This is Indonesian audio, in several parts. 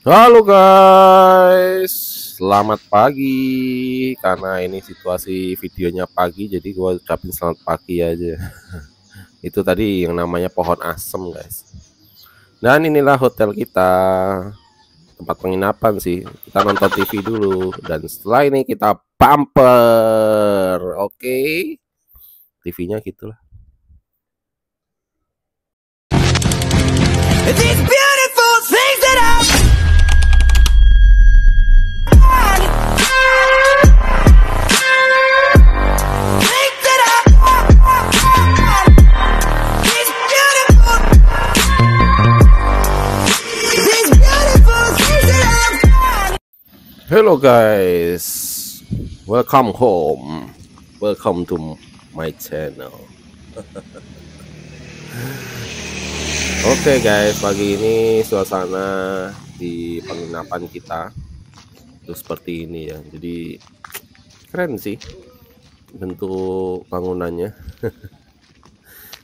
Halo guys, selamat pagi. Karena ini situasi videonya pagi, jadi gua ucapin selamat pagi aja. Itu tadi yang namanya pohon asem guys. Dan inilah hotel kita, tempat penginapan sih. Kita nonton TV dulu, dan setelah ini kita bumper. Oke, TV-nya gitulah. These beautiful things that Hello guys, welcome home, welcome to my channel. Oke guys, pagi ini suasana di penginapan kita itu seperti ini ya. Jadi keren sih bentuk bangunannya.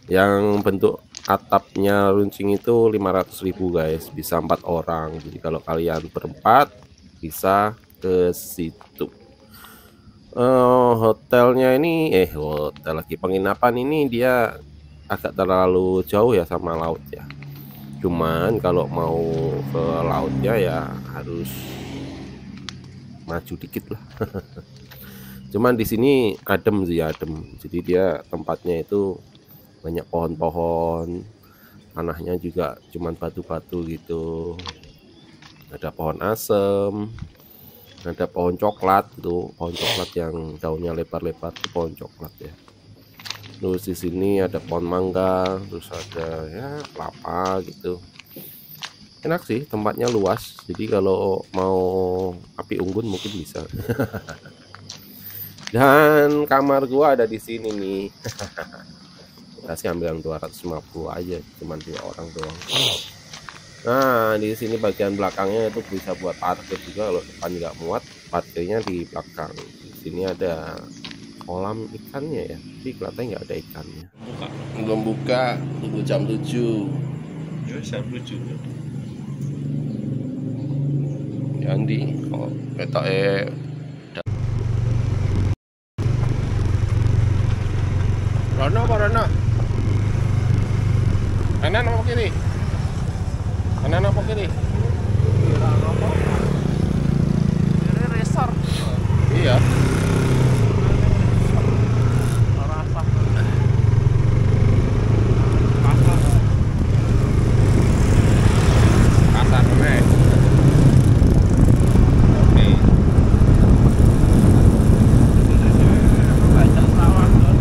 Yang bentuk atapnya runcing itu 500.000 guys, bisa 4 orang. Jadi kalau kalian berempat bisa ke situ. Hotelnya ini hotel lagi, penginapan ini dia agak terlalu jauh ya sama laut ya. Cuman kalau mau ke lautnya ya harus maju dikit lah. Cuman di sini adem sih, adem. Jadi dia tempatnya itu banyak pohon-pohon, tanahnya juga cuman batu-batu gitu. Ada pohon asem, ada pohon coklat itu, pohon coklat yang daunnya lebar-lebar itu pohon coklat ya. Terus di sini ada pohon mangga, terus ada ya kelapa gitu. Enak sih, tempatnya luas. Jadi kalau mau api unggun mungkin bisa. Dan kamar gua ada di sini nih. Kita sih ambil yang 250 aja, cuman 2 orang doang. Nah, di sini bagian belakangnya itu bisa buat parkir juga. Kalau depan nggak muat, parkirnya di belakang. Di sini ada kolam ikannya ya, tapi kelihatannya nggak ada ikannya. Belum buka, tunggu jam 7. Ya, jam 7. Andi, oh ketok Rono apa Rono? Kanan apa kiri? Kanan apa kiri? Ini resort. Iya. Pasar nih. Oke. Banyak sawah kan.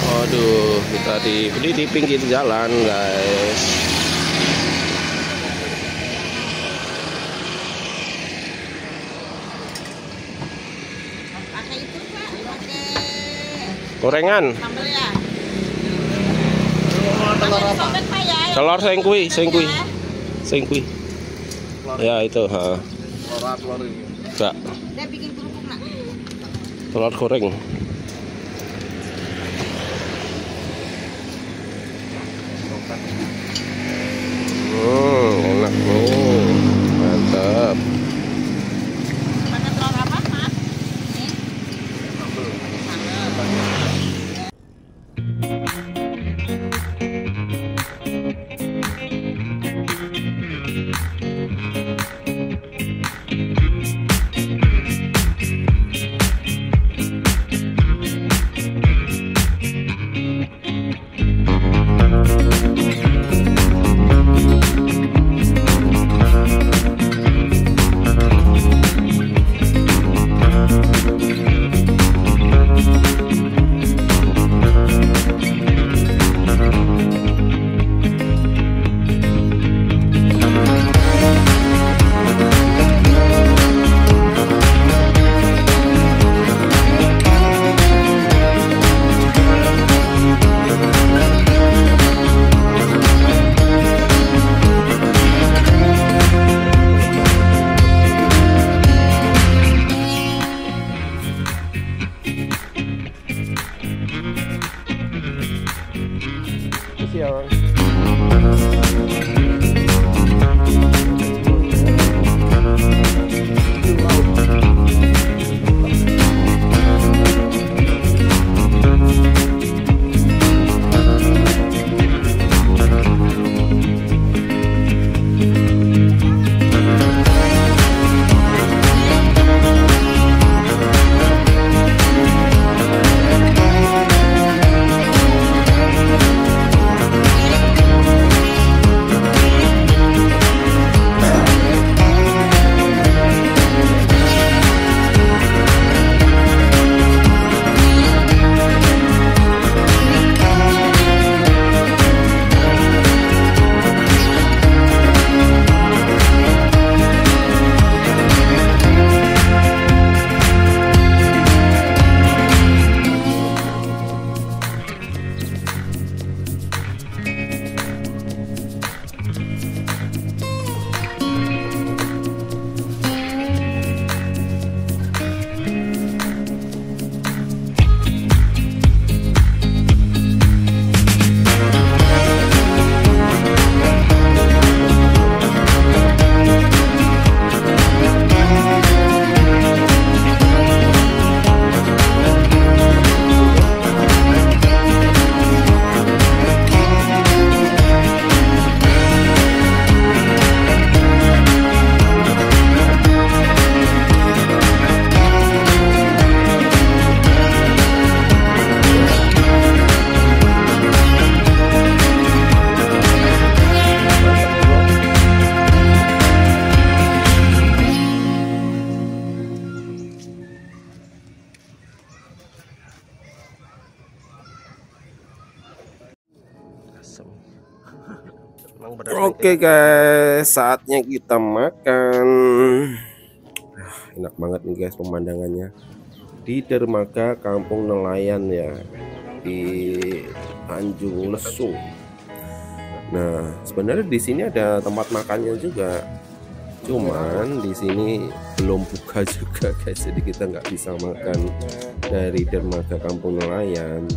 Waduh, kita dibeli di pinggir jalan guys. Pakai itu Pak, pakai Gorengan, sambal ya. Telur Pakai apa? sobek Pak ya. telur sengkui. Ya itu, Telur ini. enggak, Saya bikin kerupuk nak. telur goreng. Enak bro, mantap. Pakai telur apa Mas? Ini. Oke guys, saatnya kita makan. Enak banget nih guys pemandangannya di dermaga Kampung Nelayan ya, di Tanjung Lesung. Nah, sebenarnya di sini ada tempat makannya juga, cuman di sini belum buka juga guys, jadi kita nggak bisa makan dari dermaga Kampung Nelayan.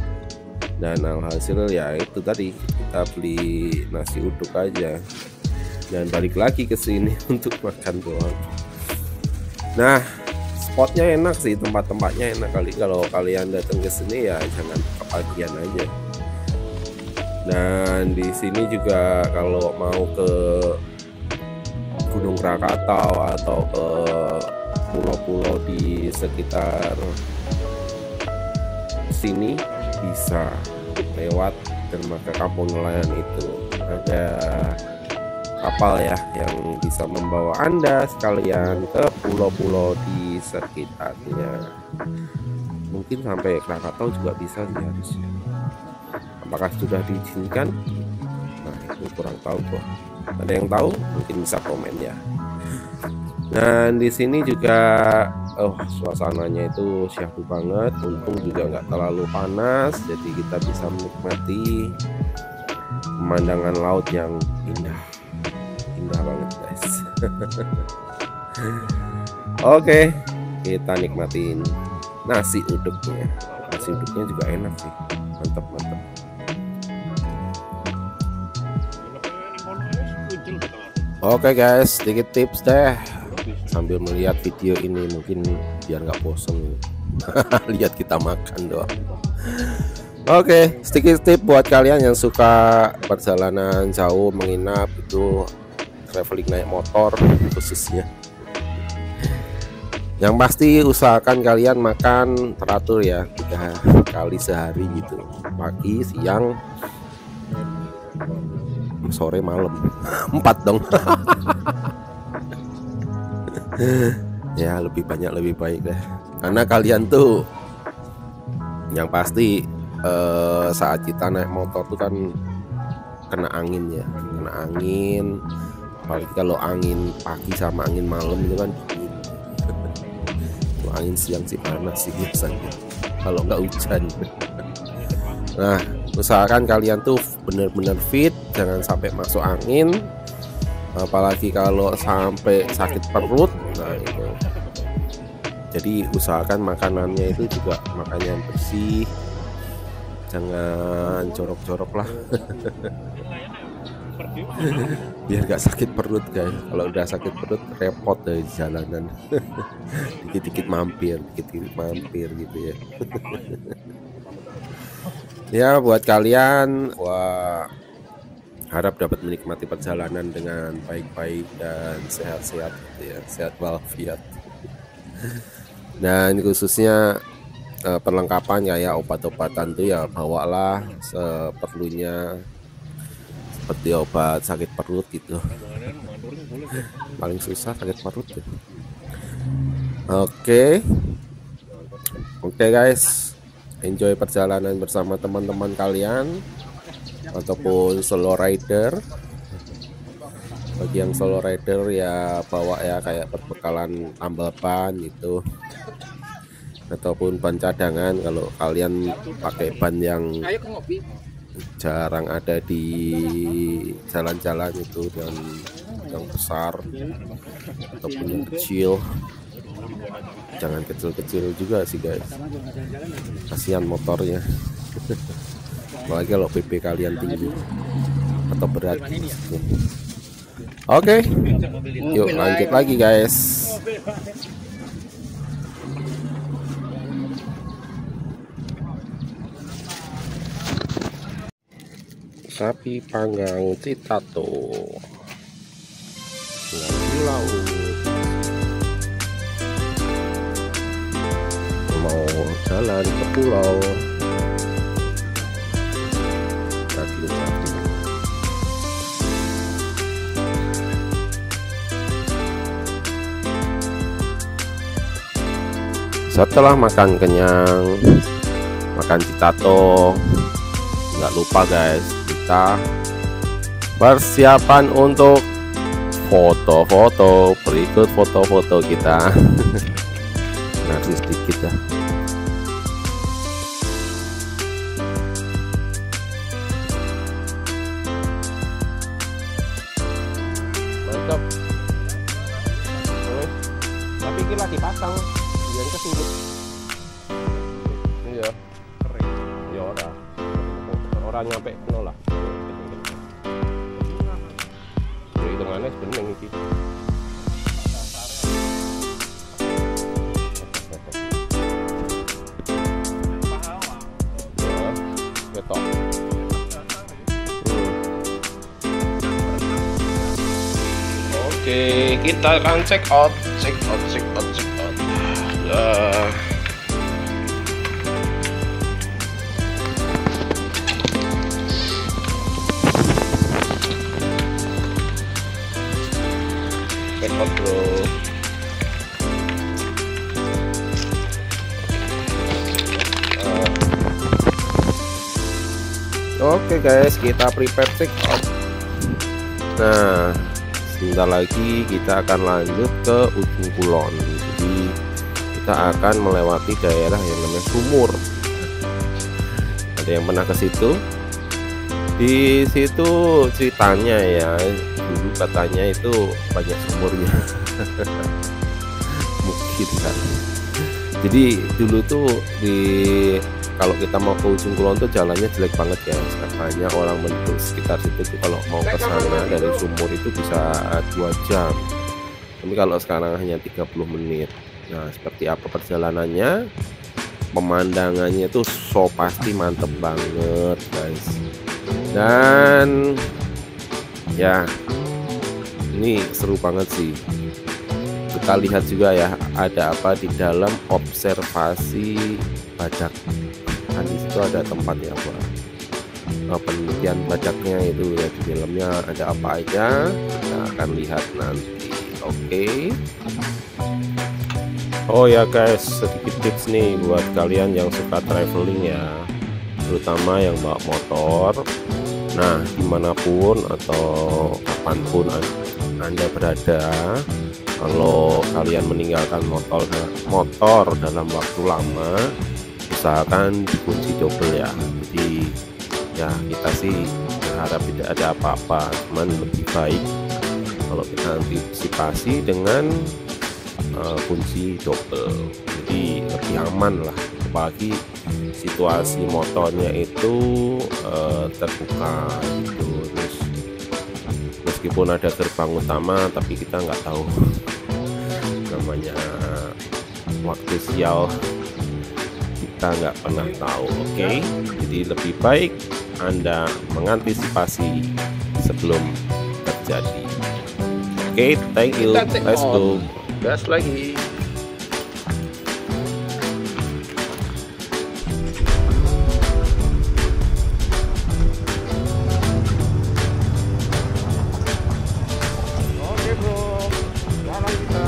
Dan alhasil ya itu tadi, kita beli nasi uduk aja dan balik lagi ke sini untuk makan doang. Nah, spotnya enak sih, tempat-tempatnya enak kali. Kalau kalian datang ke sini ya jangan kepagian aja. Dan di sini juga kalau mau ke Gunung Krakatau atau ke pulau-pulau di sekitar sini bisa lewat dermaga Kampung Nelayan itu. Ada kapal ya yang bisa membawa Anda sekalian ke pulau-pulau di sekitarnya. Mungkin sampai Krakatau juga bisa sih harusnya. Apakah sudah diizinkan? Nah, itu kurang tahu kok. Ada yang tahu? Mungkin bisa komen ya. Dan di sini juga suasananya itu syahdu banget. Untung juga nggak terlalu panas, jadi kita bisa menikmati pemandangan laut yang indah banget guys. Oke, kita nikmatin nasi uduknya. Nasi uduknya juga enak sih, mantap. Oke guys, sedikit tips deh sambil melihat video ini, mungkin biar nggak bosen lihat kita makan doang. Oke, sedikit tips buat kalian yang suka perjalanan jauh, menginap itu, traveling naik motor khususnya. Yang pasti usahakan kalian makan teratur ya, 3 kali sehari gitu, pagi, siang, sore, malam. 4 dong. Ya lebih banyak lebih baik deh, karena kalian tuh yang pasti saat kita naik motor tuh kan kena angin ya, apalagi kalau angin pagi sama angin malam itu kan dingin. Kalau angin siang sih panas sih biasanya kalau nggak hujan. Nah, usahakan kalian tuh bener-bener fit, jangan sampai masuk angin, apalagi kalau sampai sakit perut. Nah itu, jadi usahakan makanannya itu juga makannya yang bersih, jangan jorok-jorok lah. Biar gak sakit perut guys. Kalau udah sakit perut repot dari jalanan. dikit-dikit mampir gitu ya. Ya buat kalian, wah, harap dapat menikmati perjalanan dengan baik-baik dan sehat-sehat gitu ya, sehat walafiat. Dan khususnya perlengkapan kayak obat-obatan tuh ya bawalah seperlunya, seperti obat sakit perut gitu. Paling susah sakit perut tuh. Oke guys, enjoy perjalanan bersama teman-teman kalian ataupun solo rider. Bagi yang solo rider ya bawa ya kayak perbekalan tambal ban gitu, ataupun ban cadangan kalau kalian pakai ban yang jarang ada di jalan-jalan itu, dan yang besar ataupun yang kecil. Jangan kecil-kecil juga sih guys, kasihan motornya. Apalagi kalau PP kalian tinggi atau berat. Oke, yuk lanjut lagi guys. Sapi panggang Citato di laut, mau jalan ke pulau. Setelah makan kenyang, makan Citato, nggak lupa guys, kita persiapan untuk foto-foto. Berikut foto-foto kita. Nasi sedikit ya. Mantap. Tapi ini lagi pasang biar kesurut. Iya. Ya orang nyampe nolak. Hitungannya sebenarnya ini. Betok. Oke, kita akan check out. Ya. Check out, bro. Oke guys, kita prepare check out. Nah, sebentar lagi kita akan lanjut ke ujung kulon. Jadi kita akan melewati daerah yang namanya Sumur. Ada yang pernah ke situ? Di situ ceritanya ya, dulu katanya itu banyak sumurnya. Mungkin kan. Jadi dulu tuh kalau kita mau ke ujung kulon tuh jalannya jelek banget ya, katanya orang penduduk sekitar situ tuh kalau mau ke sana dari Sumur itu bisa 2 jam, tapi kalau sekarang hanya 30 menit. Nah, seperti apa perjalanannya, pemandangannya tuh pasti mantep banget guys. Dan ya ini seru banget sih. Kita lihat juga ya ada apa di dalam observasi badak. Kan di situ ada tempat ya buat penelitian badaknya itu ya, di dalamnya ada apa aja kita akan lihat nanti. Oke. Oh ya guys, sedikit tips nih buat kalian yang suka traveling ya, terutama yang bawa motor. Nah, dimanapun atau kapanpun Anda berada, kalau kalian meninggalkan motor dalam waktu lama, usahakan dikunci double ya. Jadi ya kita sih berharap tidak ada apa-apa, cuman lebih baik kalau kita antisipasi dengan kunci double, jadi lebih aman lah. Apalagi situasi motornya itu terbuka gitu, terus meskipun ada gerbang utama tapi kita nggak tahu namanya waktu sial, kita nggak pernah tahu. Oke, jadi lebih baik Anda mengantisipasi sebelum terjadi. Oke, thank you, let's go, gas lagi. Oke bro, jalan kita.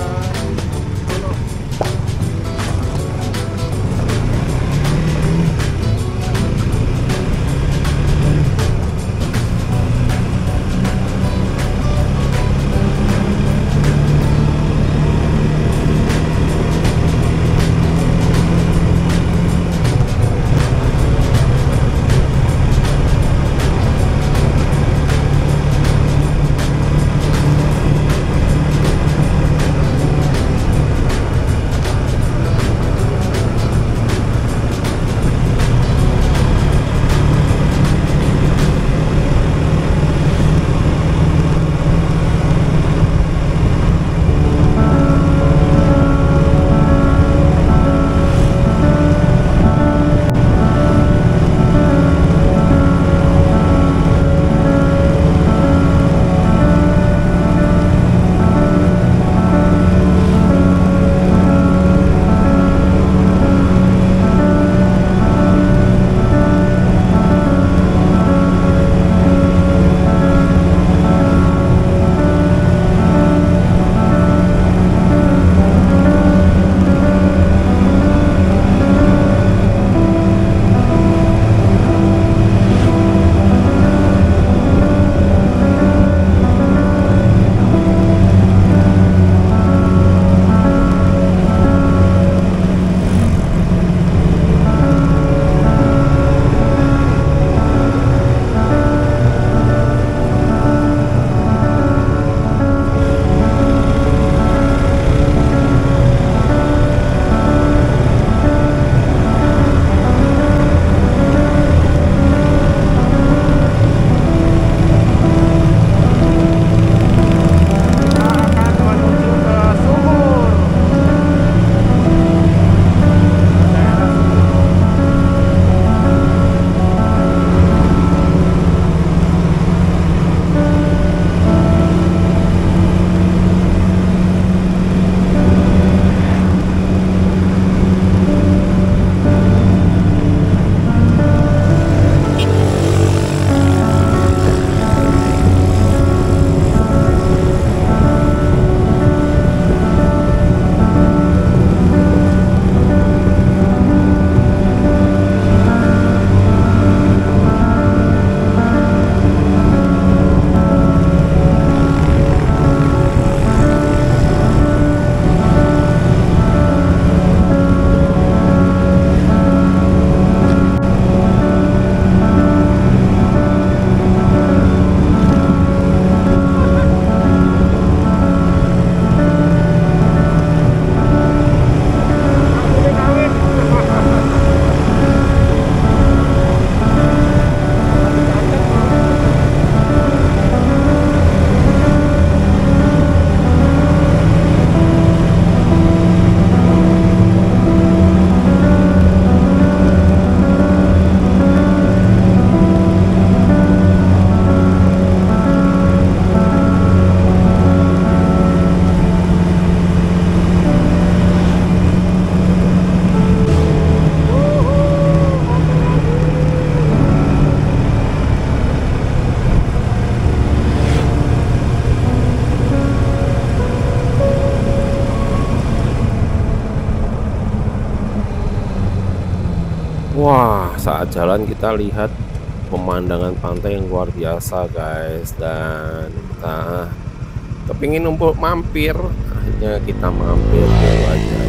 Wah, saat jalan kita lihat pemandangan pantai yang luar biasa guys, dan kita kepingin untuk mampir, akhirnya kita mampir ke Wajah.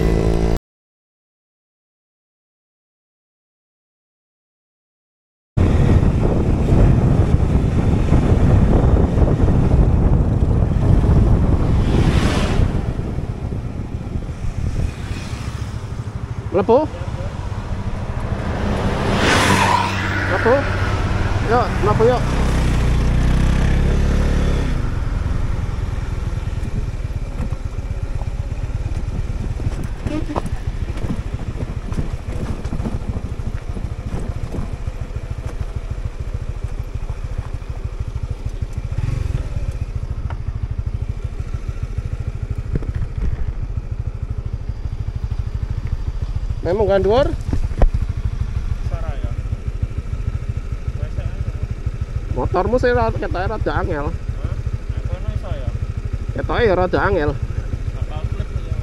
Mlebu? Mlebu? Yuk, mlebu yuk. Memang kan dhuwur? Saraya. Motormu sih ketoke rada angel. Hah? Kono iso ya. Ketoke ya rada angel. Apa klip ya?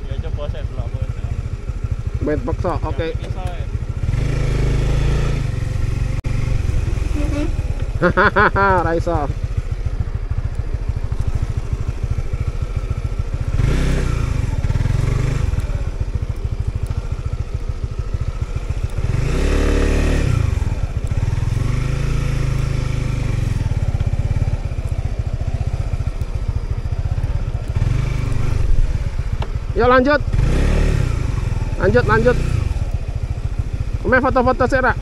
Ya coba saya delok apa. Main paksa. Oke. Iso ya. Hahaha, ra iso. Yuk lanjut. Lanjut. Keme foto-foto sih, Ra.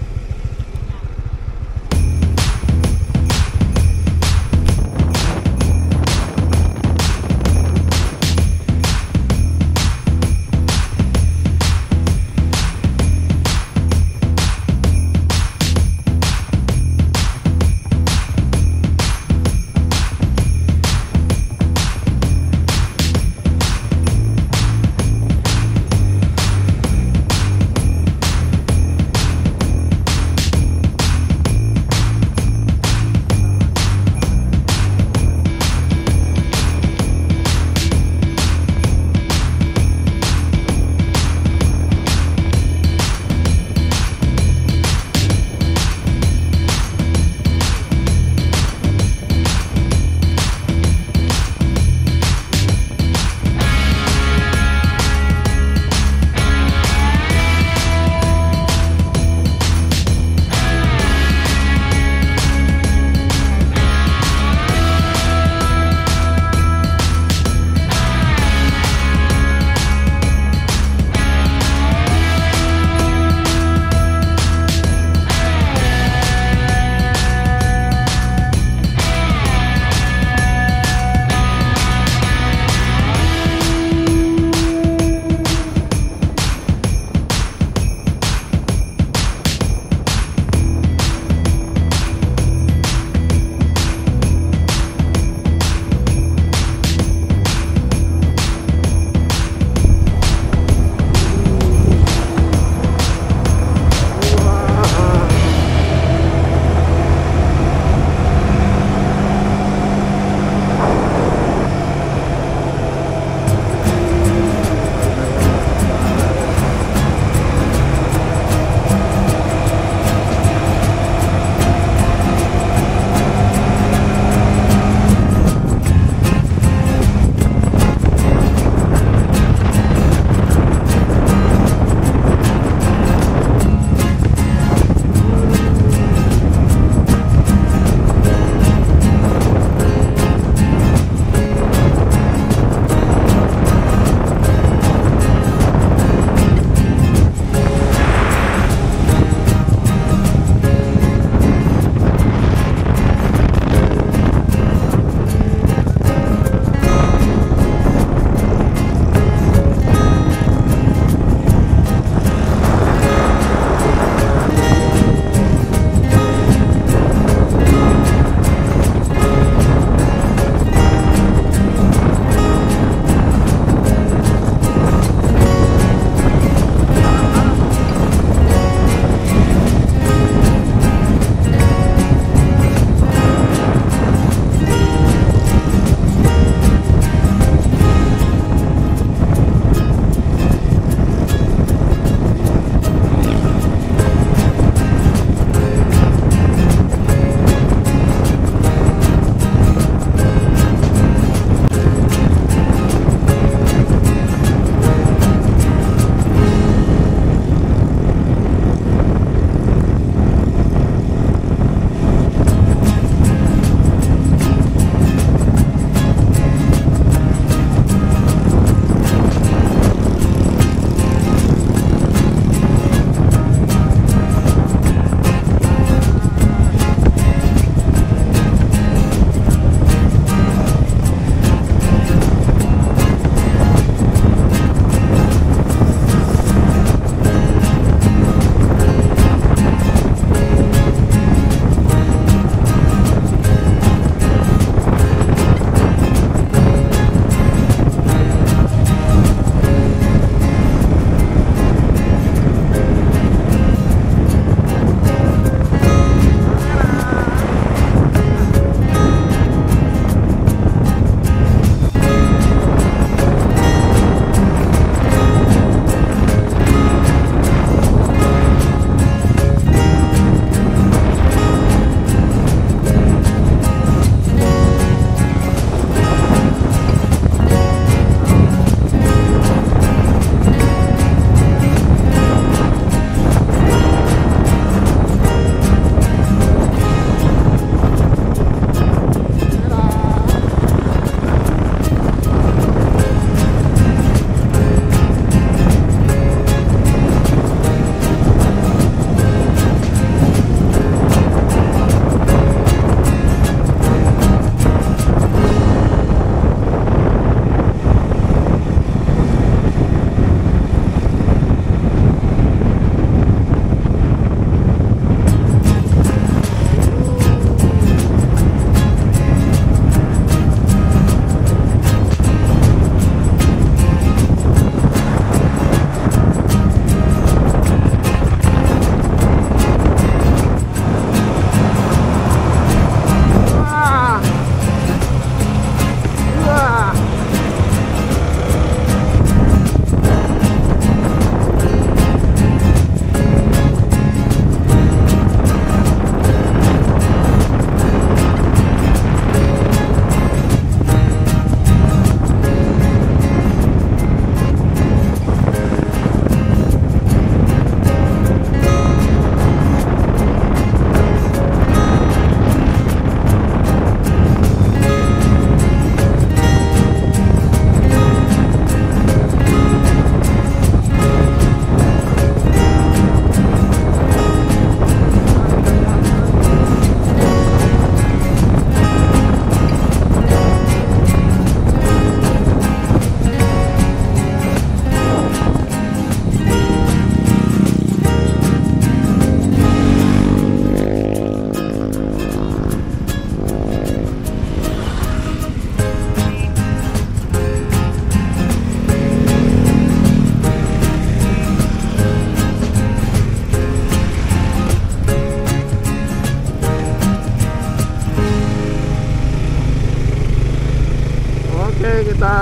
Oke, kita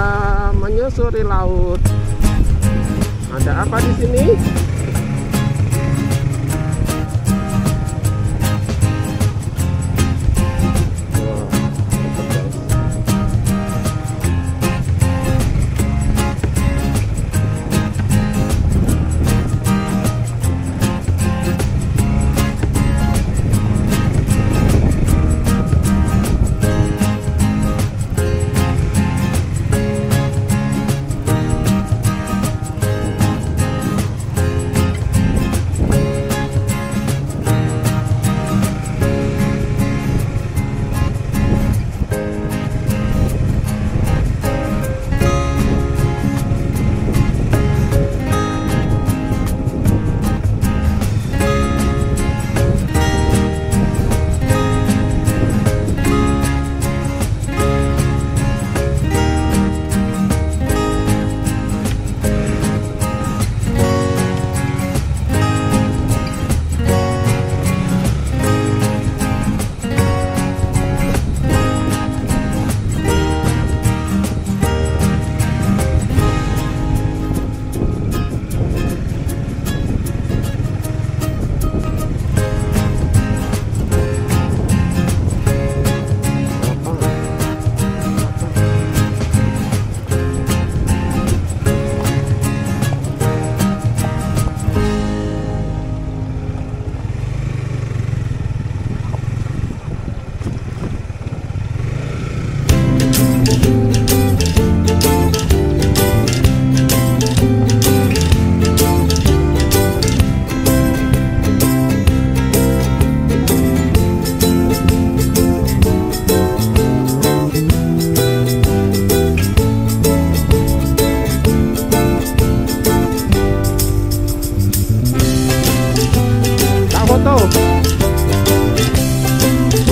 menyusuri laut. Ada apa di sini?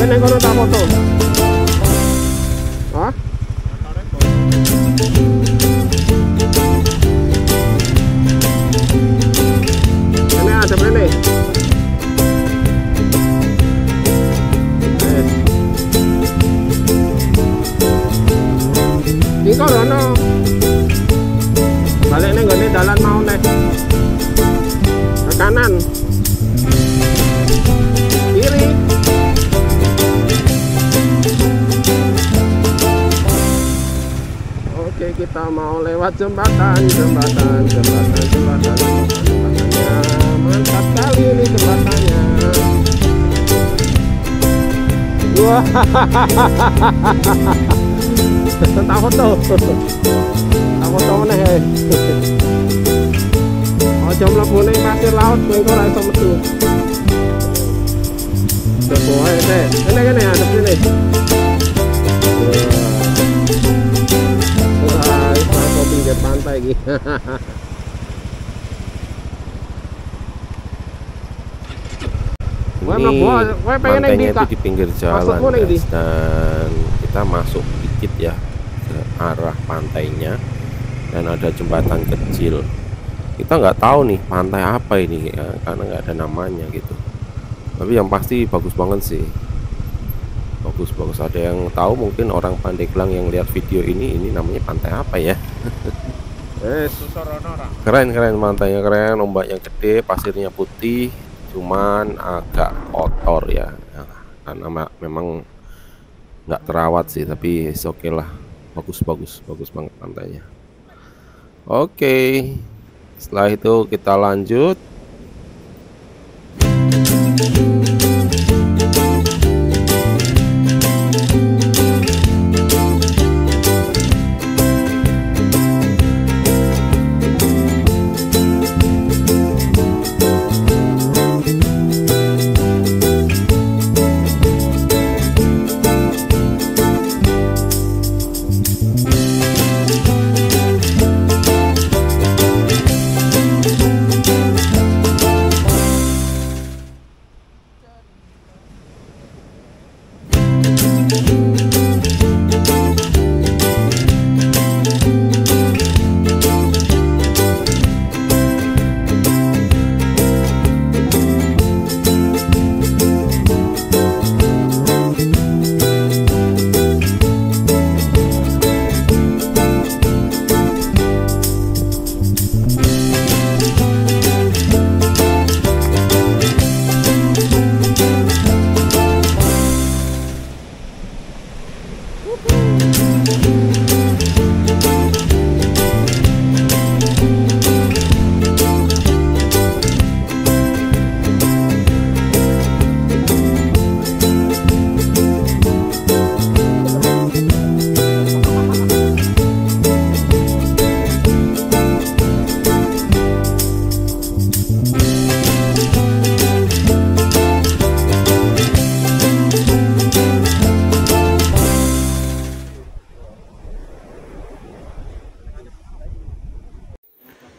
Neng kono tak foto. Hah? Ini ada mana? Ini kok rono. Balik neng gone dalan mau nih. Ke kanan. Kiri. Oke, kita mau lewat jembatannya. Mantap kali ini jembatannya. Wah, tak foto mana he? Ojo mlebu ning pasir laut, kowe ora iso metu. Sepoe teh, kene ada sini. Pinggir pantai gitu. Pantainya itu di pinggir jalan guys, dan kita masuk dikit ya ke arah pantainya, dan ada jembatan kecil. Kita nggak tahu nih pantai apa ini ya, karena nggak ada namanya gitu. Tapi yang pasti bagus banget sih. Bagus, ada yang tahu mungkin orang Pandeglang yang lihat video ini namanya pantai apa ya. Keren pantainya, keren, ombaknya gede, pasirnya putih, cuman agak kotor ya, karena memang nggak terawat sih, tapi oke lah, bagus banget pantainya. Oke, setelah itu kita lanjut.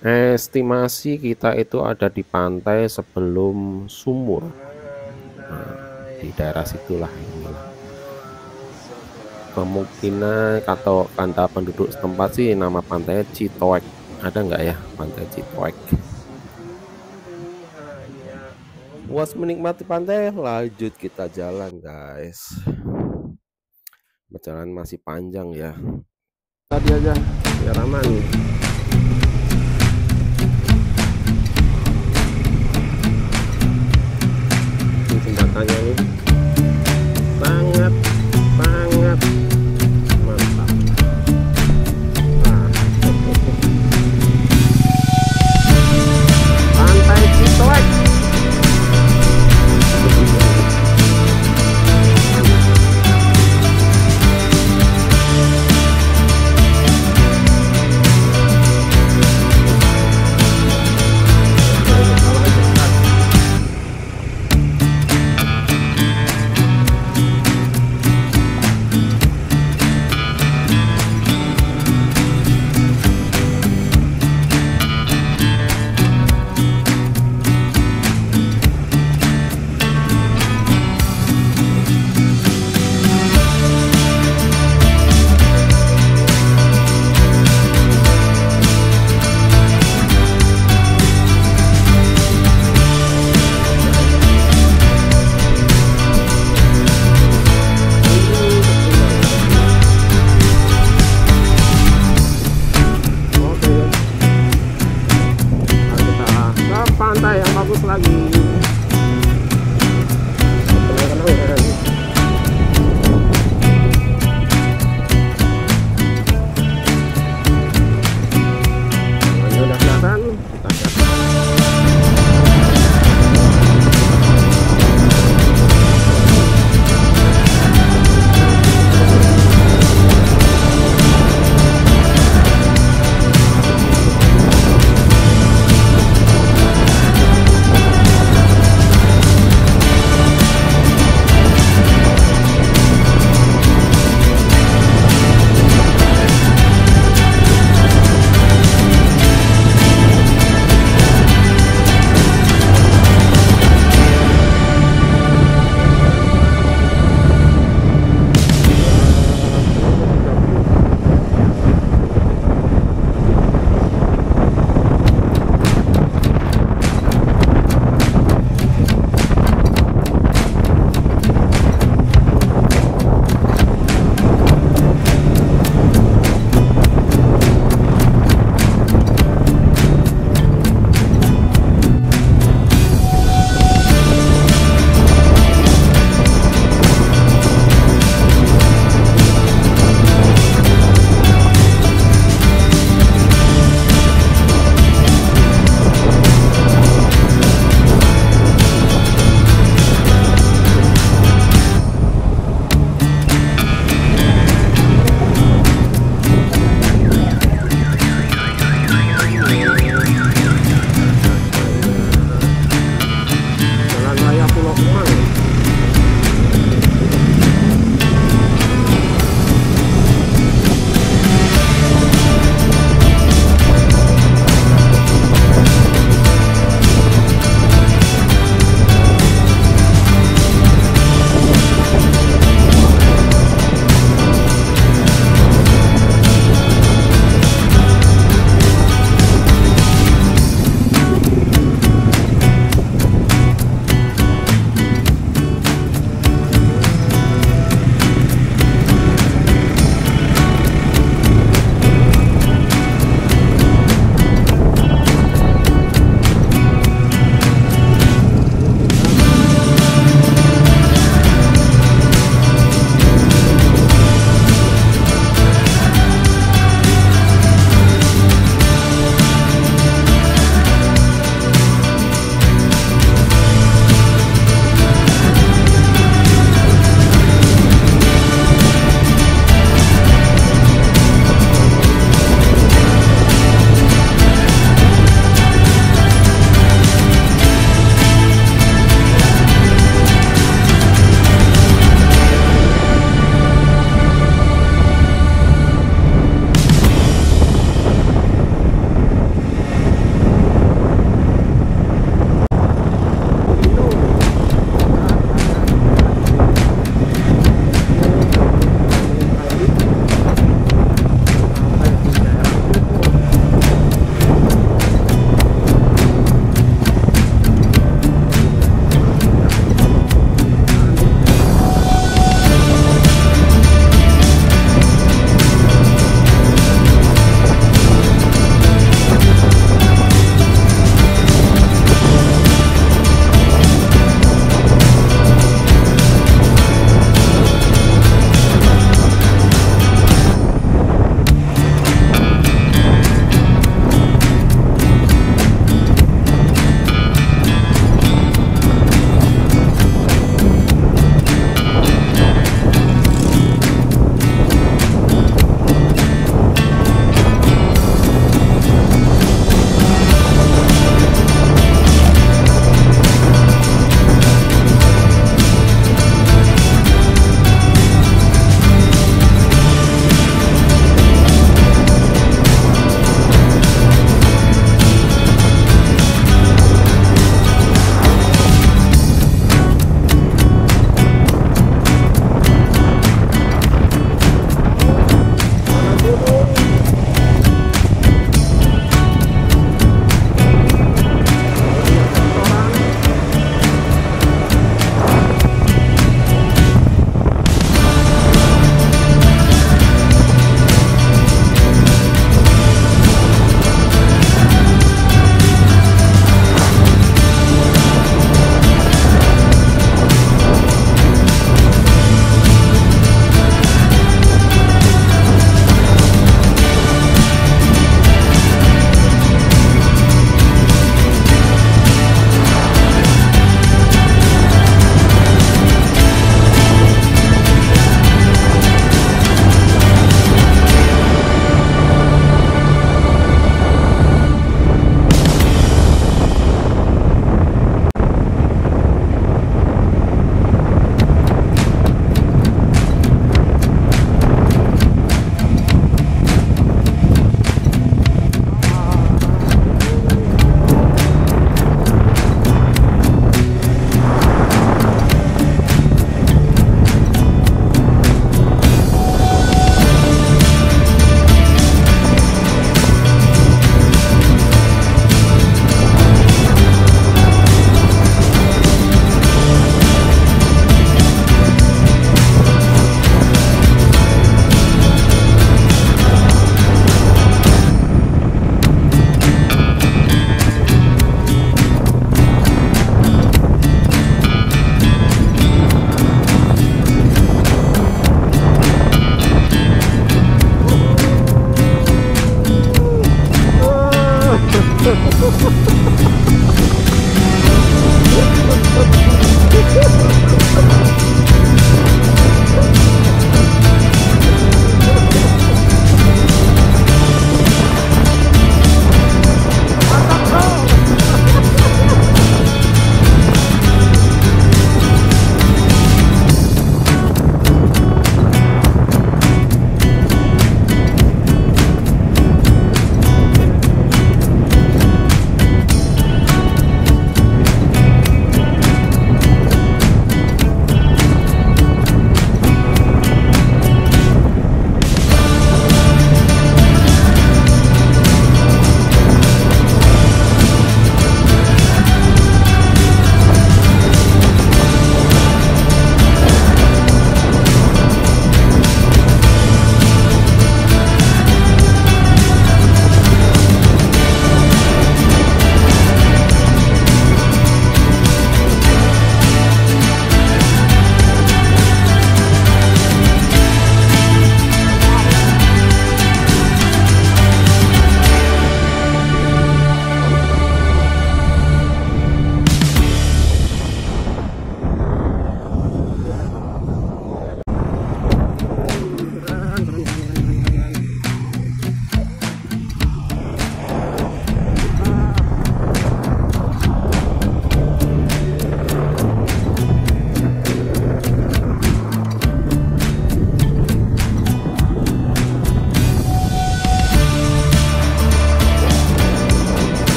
Estimasi kita itu ada di pantai sebelum sumur. Nah, di daerah situlah inilah. Kemungkinan atau kata penduduk setempat sih nama pantainya Citoek. Ada nggak ya pantai Citoek? Puas menikmati pantai, lanjut kita jalan guys. Perjalanan masih panjang ya. Tadi aja biar aman. Ini jembatannya nih sangat mantap. Pantai Citoek.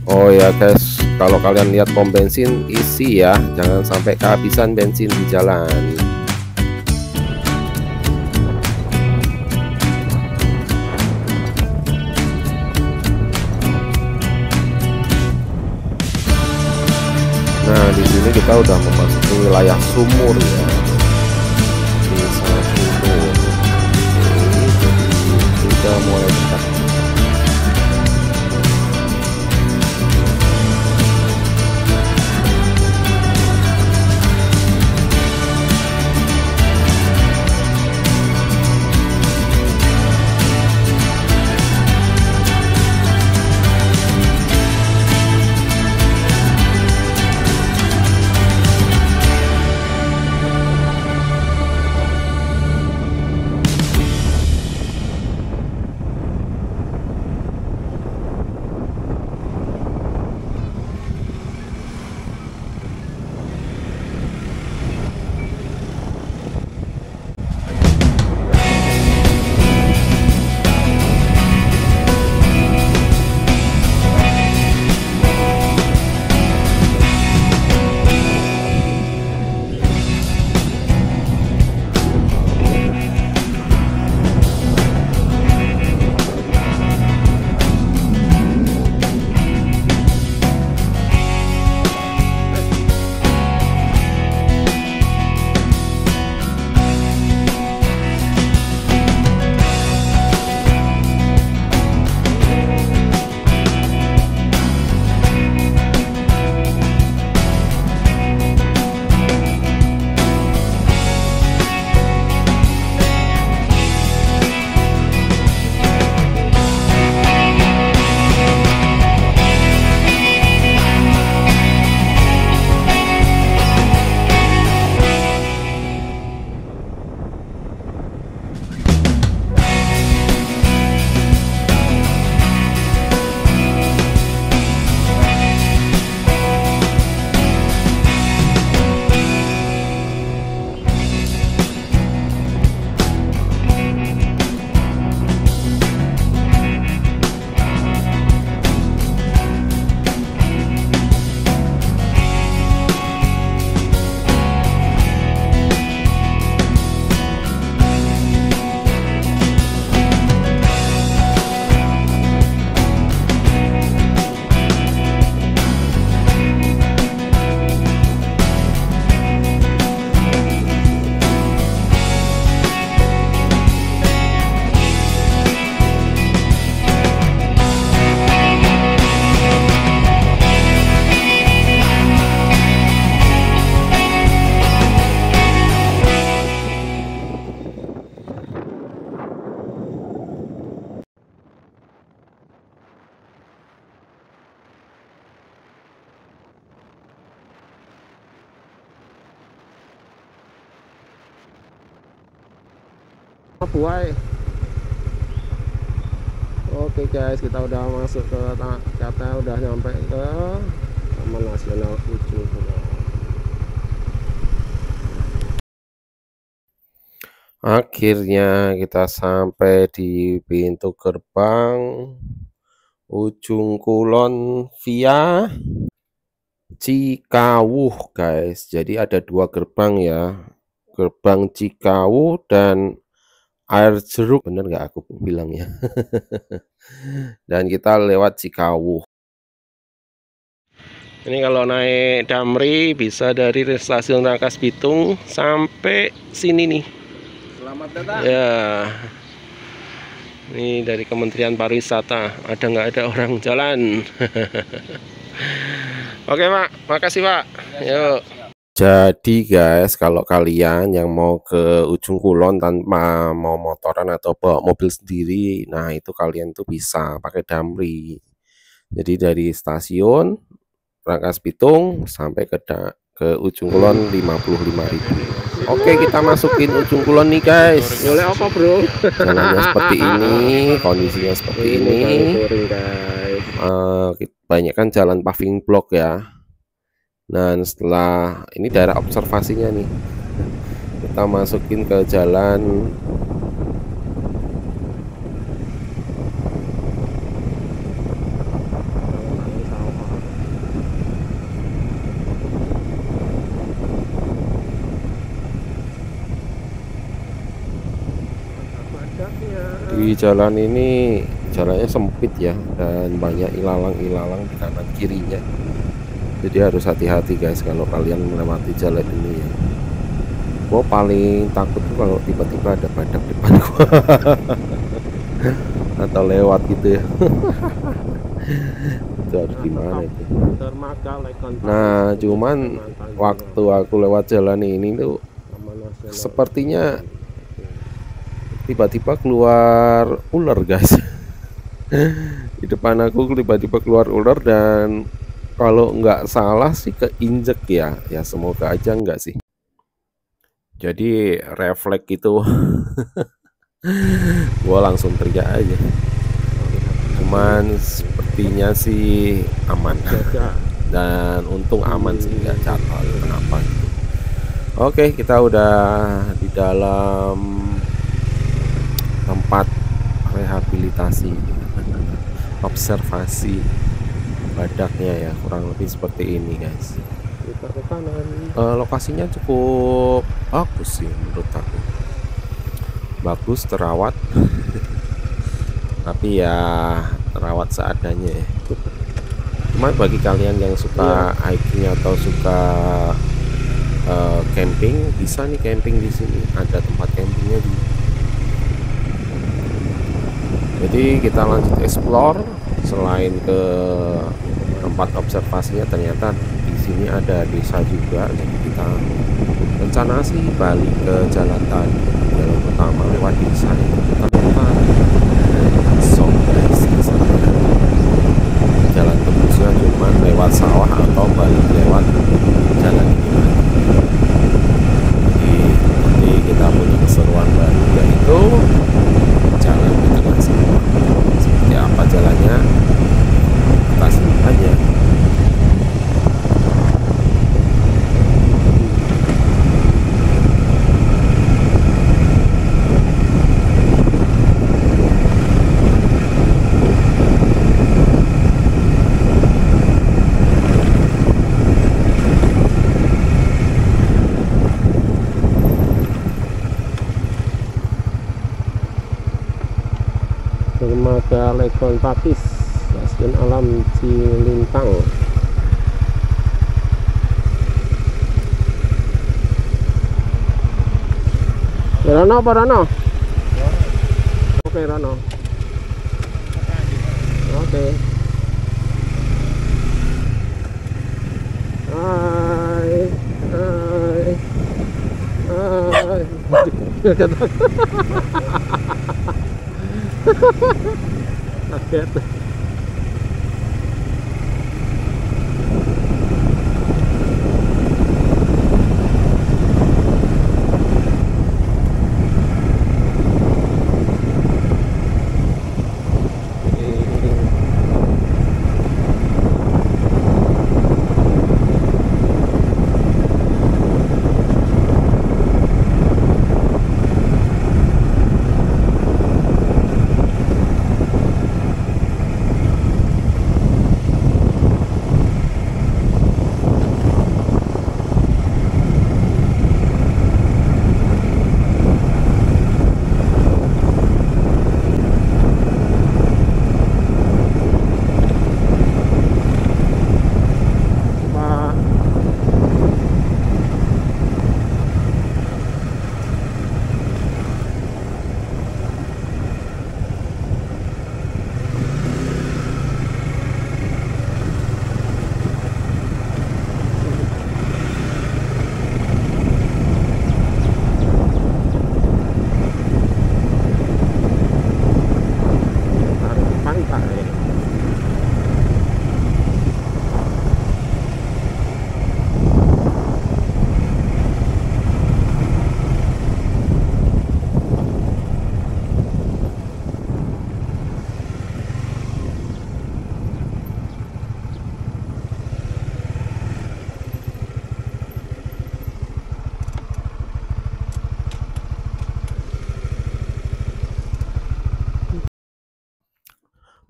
Oh ya guys, kalau kalian lihat pom bensin isi ya, jangan sampai kehabisan bensin di jalan. Nah, di sini kita udah memasuki wilayah sumur ya. Desa sumur. Ini sudah mulai dekat. Buai. Oke guys, kita udah masuk ke kata udah nyampe ke Taman Nasional Ujung Kulon. Akhirnya kita sampai di pintu gerbang Ujung Kulon via Cikawuh guys. Jadi ada 2 gerbang ya, gerbang Cikawuh dan Air Jeruk, bener nggak aku bilangnya? Dan kita lewat Cikawuh. Ini kalau naik Damri bisa dari stasiun Rangkas Bitung sampai sini nih. Selamat datang. Ya, ini dari Kementerian Pariwisata. Ada nggak ada orang jalan? Oke Pak, makasih Pak. Yuk. Jadi guys, kalau kalian yang mau ke Ujung Kulon tanpa mau motoran atau bawa mobil sendiri, nah itu kalian tuh bisa pakai Damri. Jadi dari stasiun Rangkas Bitung sampai ke Ujung Kulon 55.000. Oke, kita masukin Ujung Kulon nih guys. Boleh apa bro? Jalannya seperti ini, kondisinya seperti ini. Banyak kan jalan paving block ya. Dan setelah ini daerah observasinya nih, kita masukin ke jalan di jalan ini. Jalannya sempit ya, dan banyak ilalang-ilalang di kanan kirinya. Jadi harus hati-hati guys kalau kalian melewati jalan ini ya. Gua paling takut tuh kalau tiba-tiba ada badak depan gua atau lewat gitu ya. Itu harus gimana itu? Nah, cuman waktu aku lewat jalan ini tuh sepertinya tiba-tiba keluar ular guys. Di depan aku tiba-tiba keluar ular, dan kalau nggak salah sih keinjek ya. Ya semoga aja enggak sih. Jadi refleks itu gua langsung teriak aja. Cuman sepertinya sih aman. Dan untung aman sih, nggak jatuh kenapa gitu. Oke, kita udah di dalam tempat rehabilitasi, observasi badaknya ya, kurang lebih seperti ini guys. Kita ke kanan. Lokasinya cukup bagus sih menurut aku, bagus, terawat. Tapi ya terawat seadanya ya. Cuma bagi kalian yang suka hiking atau suka camping, bisa nih camping di sini, ada tempat campingnya di. Jadi kita lanjut explore. Selain ke tempat observasinya, ternyata di sini ada desa juga. Jadi kita rencana sih balik ke jalan tadi, jalan utama lewat desa itu. Ternyata so guys, jalan tembusnya cuma lewat sawah atau balik lewat jalan ini lagi. Jadi nanti kita punya keseruan baru, yaitu jalan di tengah sawah. Seperti apa jalannya, kita simak aja. Dermaga Legon Pakis, Stasiun Alam Cilintang. Rano apa Rano? Oke Rano. Oke. Hai. Hai. Kaget.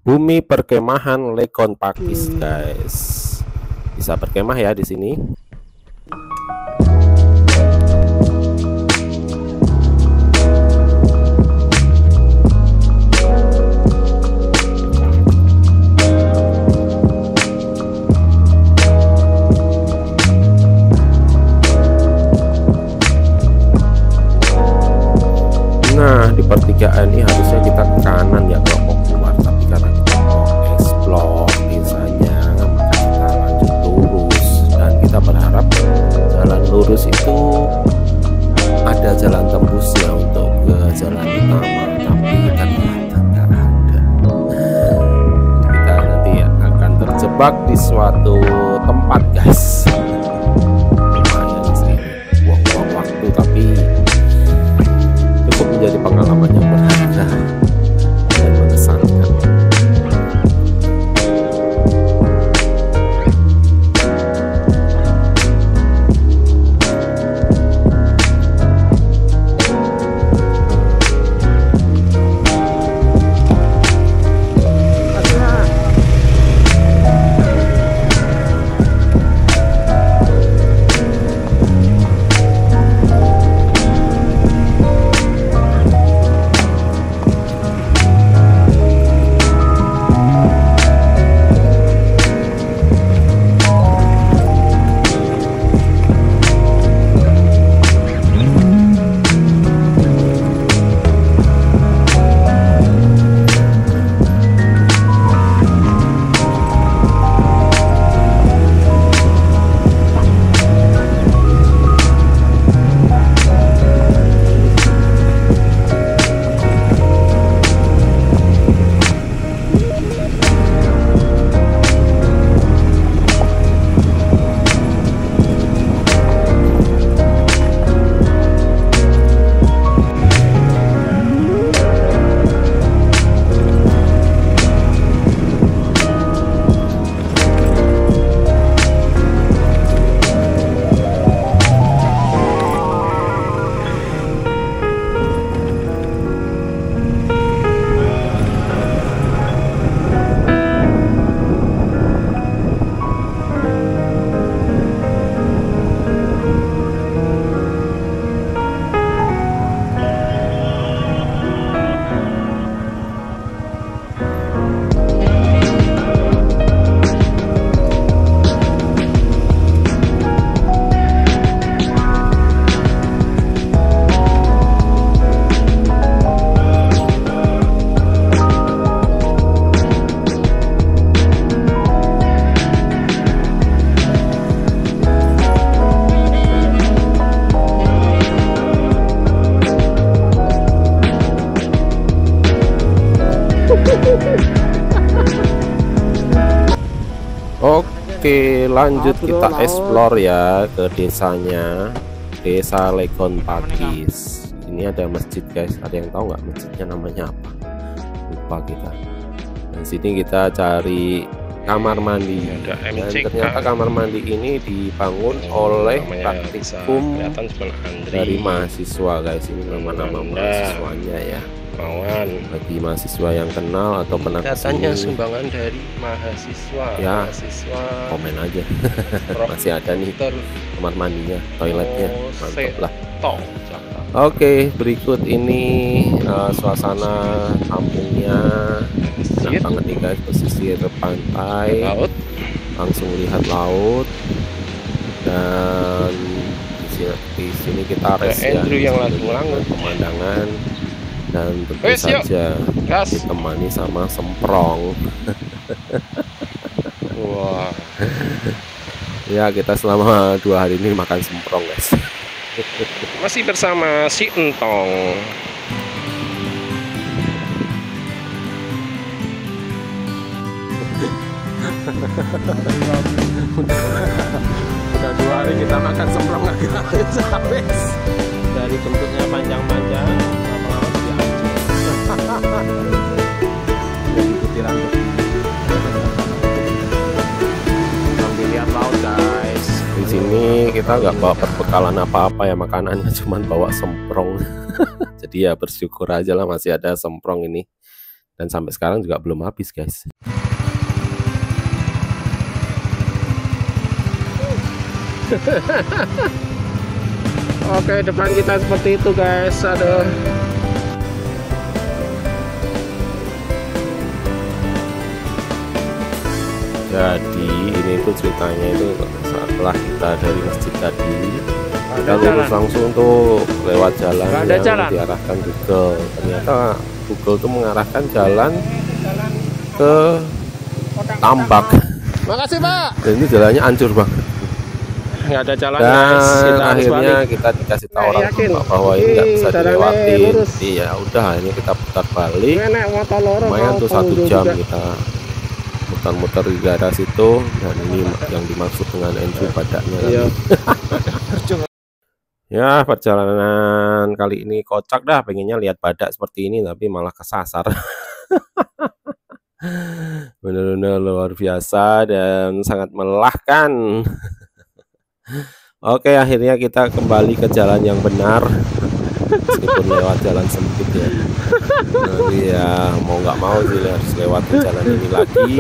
Bumi perkemahan Legon Pakis, guys. Bisa berkemah ya di sini. Nah, di pertigaan ini harusnya kita ke kanan ya kalau mau keluar, tapi karena kita mau explore desanya, maka kita lanjut lurus. Dan kita berharap jalan lurus itu ada jalan tembusnya untuk ke jalan utama, tapi ternyata nggak ada. Kita nanti akan terjebak di suatu tempat, guys. Lumayan sih, buang-buang waktu, tapi cukup menjadi pengalaman yang berharga dan mengesankan. Oke, lanjut kita explore ya ke desanya, Desa Legon Pakis. Ini ada masjid, guys. Ada yang tahu nggak masjidnya namanya apa? Lupa kita. Dan sini kita cari kamar mandi. Dan ternyata kamar mandi ini dibangun oleh praktikum dari mahasiswa, guys. Ini nama-nama mahasiswanya ya. Bagi mahasiswa yang kenal atau pernah katanya sumbangan dari mahasiswa ya, mahasiswa komen aja. Masih ada nih kamar mandinya, toiletnya, mantap lah. Oke, berikut ini suasana kampungnya. Enak banget nih, guys, pesisir pantai, langsung lihat laut. Dan di sini kita rest ya, yang lagi pemandangan. Dan tentu saja ditemani sama semprong. Wah. Ya, kita selama 2 hari ini makan semprong, guys. Masih bersama si Entong. Udah 2 hari kita makan semprong agak habis. Dari bentuknya panjang-panjang, lama-lama jadi hancur. Jadi kutiran tuh. Sambil lihat laut, guys. Di sini kita nggak bawa perbekalan apa-apa ya, makanannya cuman bawa semprong. Jadi ya bersyukur aja lah masih ada semprong ini. dan sampai sekarang juga belum habis guys. Oke, depan kita seperti itu guys. Aduh. Jadi ini tuh ceritanya itu setelah kita dari masjid tadi kita lurus langsung tuh lewat jalan yang diarahkan Google. Ternyata Google tuh mengarahkan jalan ke Tambak. Makasih Pak. Dan itu jalannya hancur banget. Nggak ada jalan Dan guys. akhirnya kita dikasih tahu orang tua bahwa ini nggak bisa dilewati. Iya udah, ini kita putar balik. Lumayan tuh 1 jam kita muter-muter di daerah situ. Dan ini yang dimaksud dengan entry badaknya. Iya. Ya, perjalanan kali ini kocak dah, pengennya lihat badak seperti ini tapi malah kesasar. Benar-benar luar biasa dan sangat melelahkan. Oke, akhirnya kita kembali ke jalan yang benar meskipun lewat jalan sempit ya. Nanti ya mau nggak mau sih harus lewat jalan ini lagi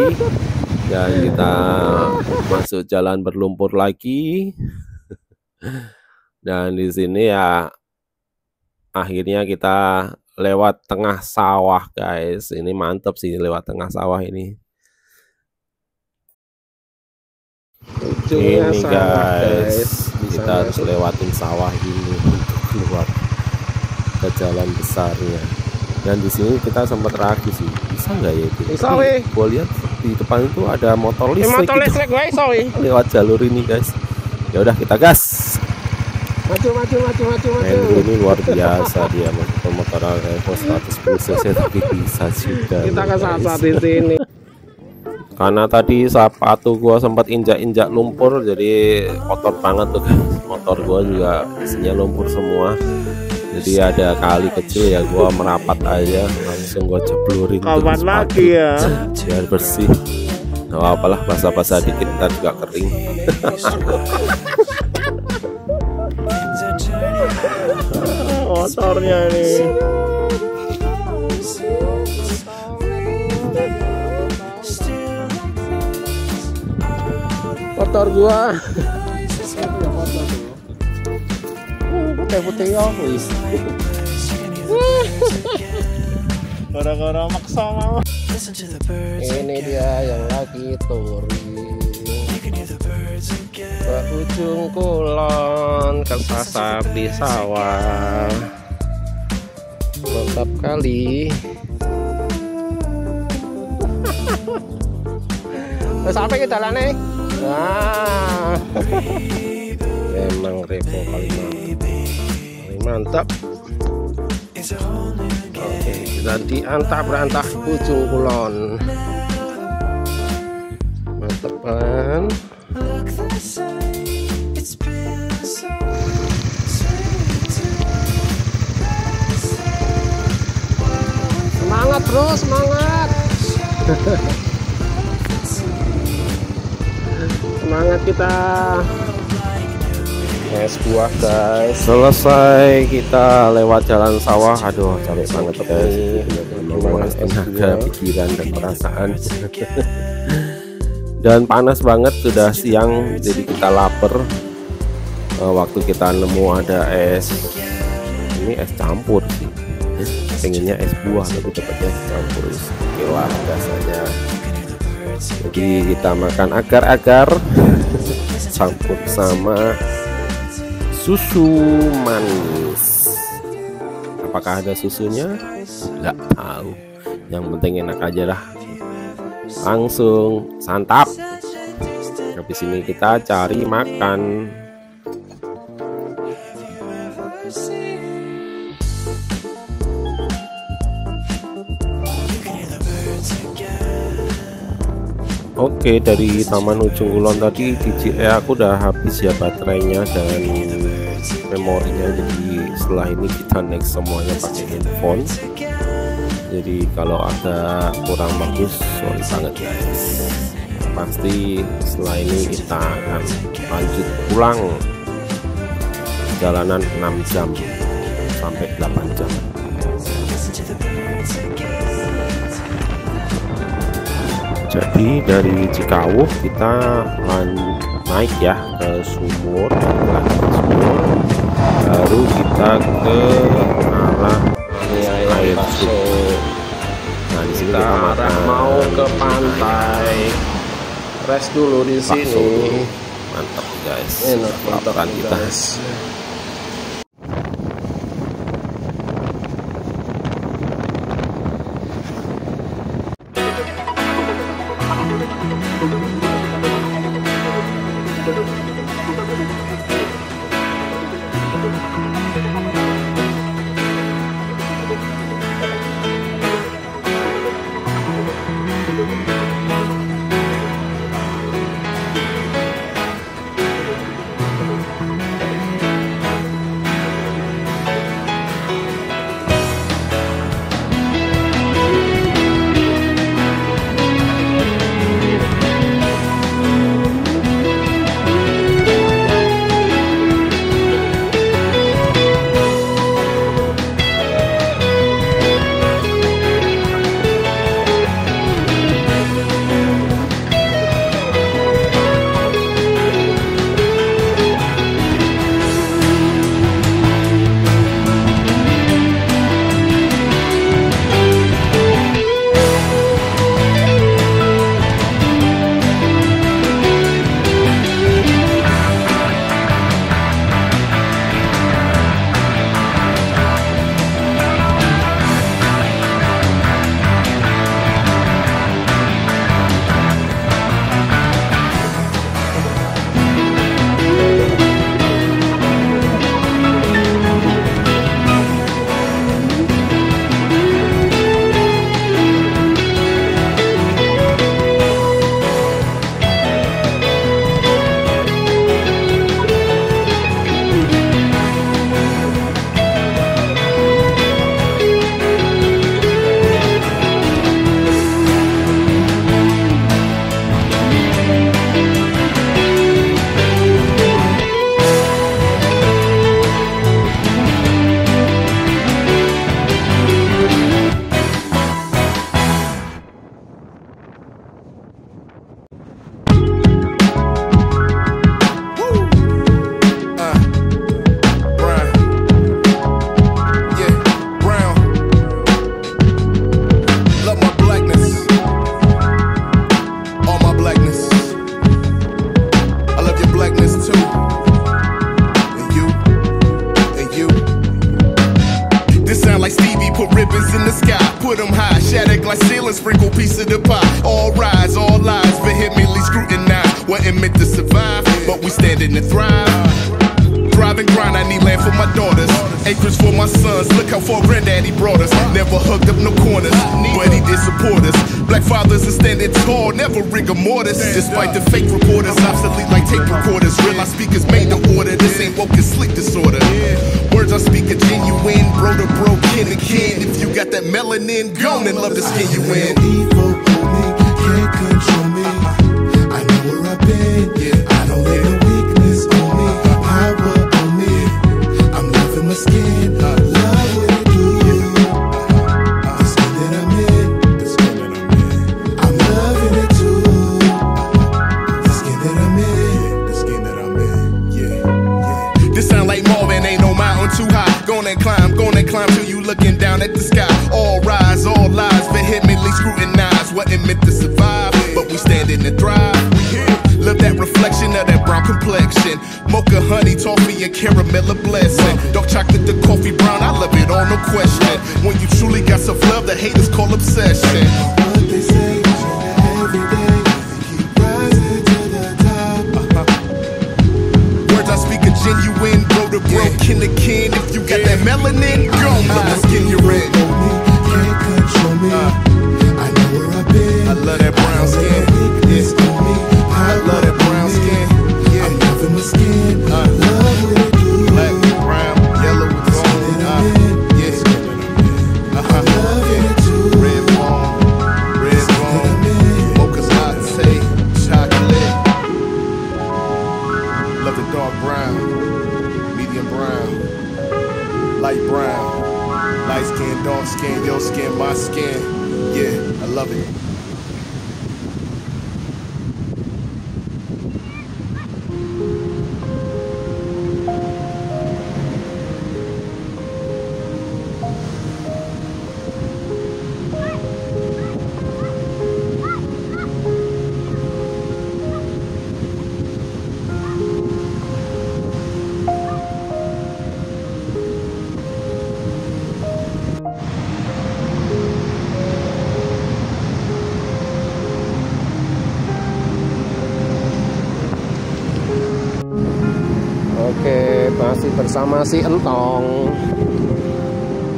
dan kita masuk jalan berlumpur lagi. Dan di sini ya akhirnya kita lewat tengah sawah guys. Ini mantap sih lewat tengah sawah ini. Ujungnya Ini guys, Bisa kita harus masuk. lewatin sawah ini untuk keluar ke jalan besarnya. Dan di sini kita sempat ragu sih, bisa nggak ya itu? Bisa, weh. Gue lihat di depan itu ada motor listrik, Motor gitu. listrik gue sorry. Lewat jalur ini guys. Ya udah kita gas. Maju. Andrew ini luar biasa, dia motor Evo 110 cc tapi bisa juga. Kita nih, kesasar guys. di sini. Karena tadi sepatu gua sempat injak-injak lumpur, jadi kotor banget tuh guys. Motor gua juga isinya lumpur semua. Jadi ada kali kecil ya, gua merapat aja, langsung gua jeblurin tuh Kapan sepatu lagi ya? biar bersih. Nah, apalah basah-basah dikit ntar juga kering. Motornya ini. Motor gua. Putih-putih ya, wis. Gara-gara maksa mau. Ini dia yang lagi touring ke ujung kulon, kesasar di sawah. Mantap kali. Udah sampai kita lah nih. Nah, emang Revo paling mantap. Oke, kita diantah-berantah ujung kulon. Mantap kan? Semangat bro, semangat. Semangat kita. Es buah guys. Selesai kita lewat jalan sawah. Aduh capek banget guys, menguras tenaga, pikiran dan perasaan. Dan panas banget, sudah siang jadi kita lapar. Waktu kita nemu ada es, ini es campur sih, pengennya es buah tapi dapatnya es campur. Oke lah biasanya, jadi kita makan agar-agar campur sama susu manis. Apakah ada susunya? Nggak tahu. Yang penting enak aja lah. Langsung santap. Habis ini kita cari makan. Oke, dari Taman Ujung Kulon tadi DJI aku udah habis ya baterainya dan memorinya, jadi setelah ini kita next semuanya pakai handphone. Jadi kalau ada kurang bagus sorry banget guys. Pasti setelah ini kita akan lanjut pulang, jalanan 6 jam sampai 8 jam. Jadi dari Cikawuh kita naik ya ke sumur, baru kita ke arah air sumur. Nah di sini kita makan, mau ke pantai, rest dulu di bakso. sini. Mantap guys, Enak, mantap laporan kita. guys. like ceilings, sprinkle piece of the pie. All rise, all lies, vehemently scrutinized. Wasn't meant to survive, but we standing and thrive. Thrive and grind, I need land for my daughters, acres for my sons. Look how far granddaddy brought us. Never hugged up no corners, but he did support us. Black fathers are standing tall, never rigor mortis. Despite the fake reporters, obsolete like tape recorders. Real life speakers made the order. This ain't woke and slick disorder. Words I speak are genuine, bro to bro, kin to kin. If you got that melanin, go and love to skin you in. Evil on me, can't control me. I know where I've been. I don't let no weakness on me. Power on me. I'm loving my skin. Love what it do. The skin that I'm in. The skin that I'm in. I'm loving it too. The skin that I'm in. The skin that I'm in. Yeah. This sound like Marvin, ain't no mountain too high. Gonna climb till you looking down at the sky. All rise, all lies, vehemently scrutinized. Wasn't meant to survive, but we standing and thrive. Love that reflection of that brown complexion. Mocha, honey, toffee, and caramel a blessing. Dark chocolate to coffee brown, I love it all, no question. When you truly got some love, the haters call obsession. What they say, every day, keep rising to the top. Words I speak are genuine, bro to bro, kin to kin. If you got that melanin, go love the skin you're in. Can't control me. I know where I've been. I love that brown skin. I love that brown skin. I'm loving my skin. Love what it do. Black, brown, yellow, with gold. I'm loving it too. Red bone, mocha's latte, chocolate. Love the dark brown, medium brown, light brown, light skin, dark skin, your skin, my skin. Yeah, I love it. Oke, masih bersama si Entong.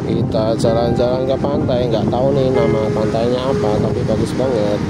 Kita jalan-jalan ke pantai. Nggak tahu nih nama pantainya apa, tapi bagus banget.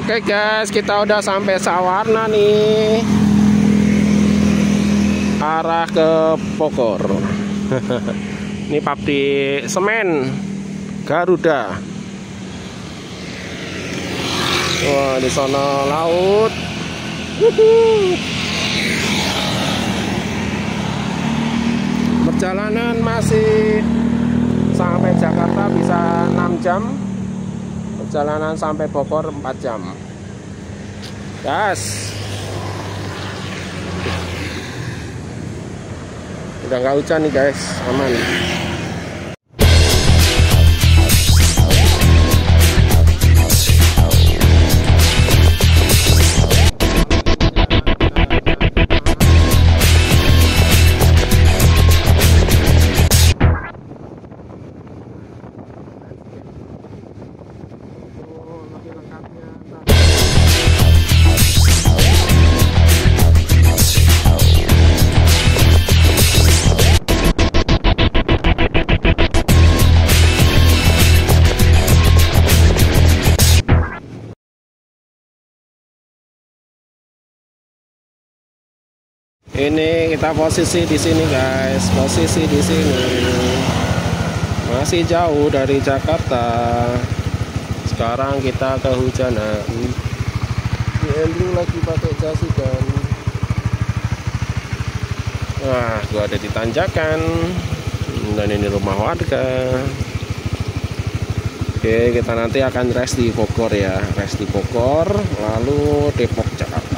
Oke guys, kita udah sampai Sawarna nih, arah ke Bogor. Ini pabrik semen Garuda. Wah, di sana laut. Perjalanan masih sampai Jakarta bisa 6 jam. Perjalanan sampai Bogor 4 jam. Gas. Udah nggak hujan nih guys, aman. Ini kita posisi di sini guys, posisi di sini. Masih jauh dari Jakarta. Sekarang kita kehujanan. Andrew lagi pakai jas hujan. Wah, gua ada di tanjakan. Dan ini rumah warga. Oke, kita nanti akan rest di Bogor ya, rest di Bogor, lalu Depok, Jakarta.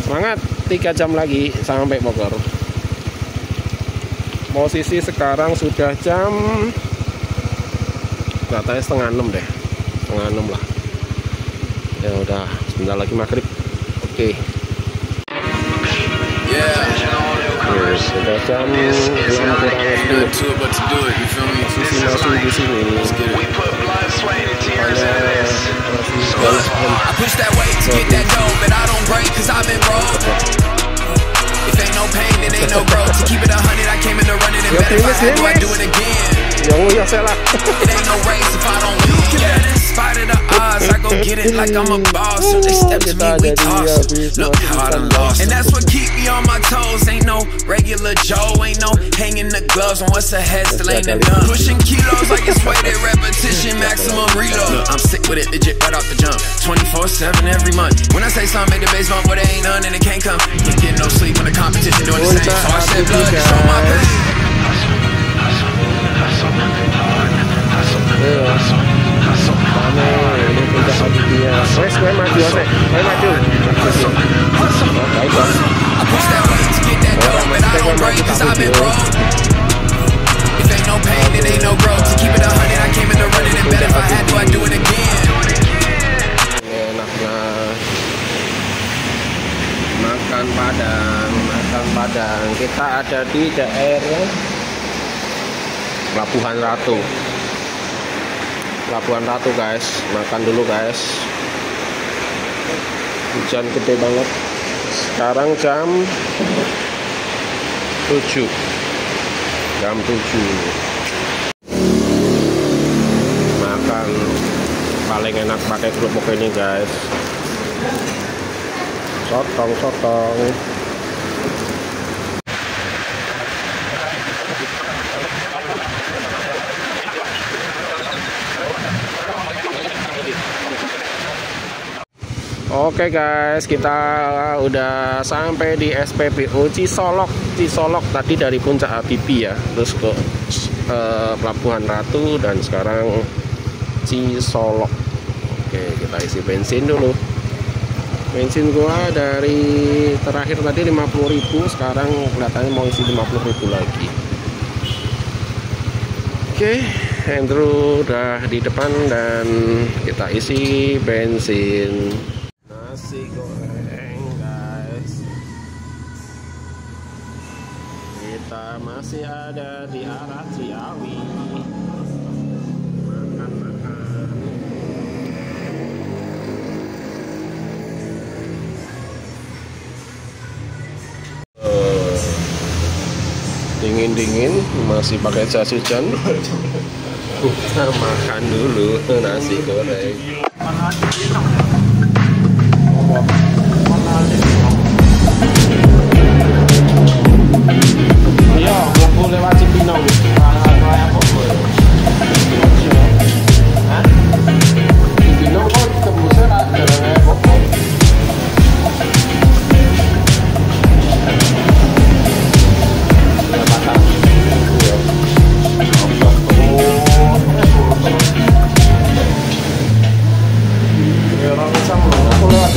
Semangat, 3 jam lagi sampai Bogor. Posisi sekarang sudah jam katanya 5:30 deh, 5:30 lah. Ya udah, sebentar lagi maghrib. Oke. Sudah jam 6 kurang lebih. Posisi masih di sini. Yang ya salah. I go get it like I'm a boss. So they step to me, we toss. Look how I done lost. And that's what keep me on my toes. Ain't no regular Joe, ain't no hanging the gloves on what's ahead, still ain't done. Pushing kilos like it's weighted repetition, maximum reload. I'm sick with it, legit right off the jump. 24/7 every month. When I say something, make the bass bump, but there ain't none and it can't come. Can't get no sleep when the competition doing the same. So I shed blood to show my pain. Ini puncak Aditya. Wes, gue maju, Ose. Gue maju. Baiklah. Orang masih gue maju tak video. Enaknya makan Padang. Kita ada di daerah Pelabuhan Ratu guys, makan dulu guys. Hujan gede banget. Sekarang jam 7. Makan paling enak pakai kerupuk ini guys. Sotong. Oke guys, kita udah sampai di SPBU Cisolok tadi dari Puncak Habibie ya, terus ke Pelabuhan Ratu dan sekarang Cisolok. Oke, kita isi bensin dulu. Bensin gua dari terakhir tadi 50.000, sekarang kelihatannya mau isi 50.000 lagi. Oke, Andrew udah di depan dan kita isi bensin. Nasi goreng guys, kita masih ada di arah Ciawi. Makan dingin masih pakai jas hujan. Kita makan dulu nasi goreng. Iya, aku lewat Cipinang. Cipinang kok tembusnya ada pokok. Ya, orang sama aku lewat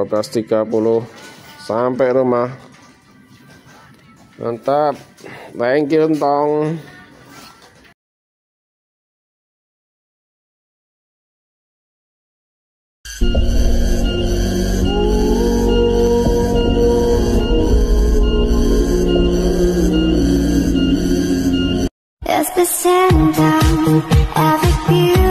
12.30 sampai rumah. Mantap. Thank you Tong. As the sun down, every beauty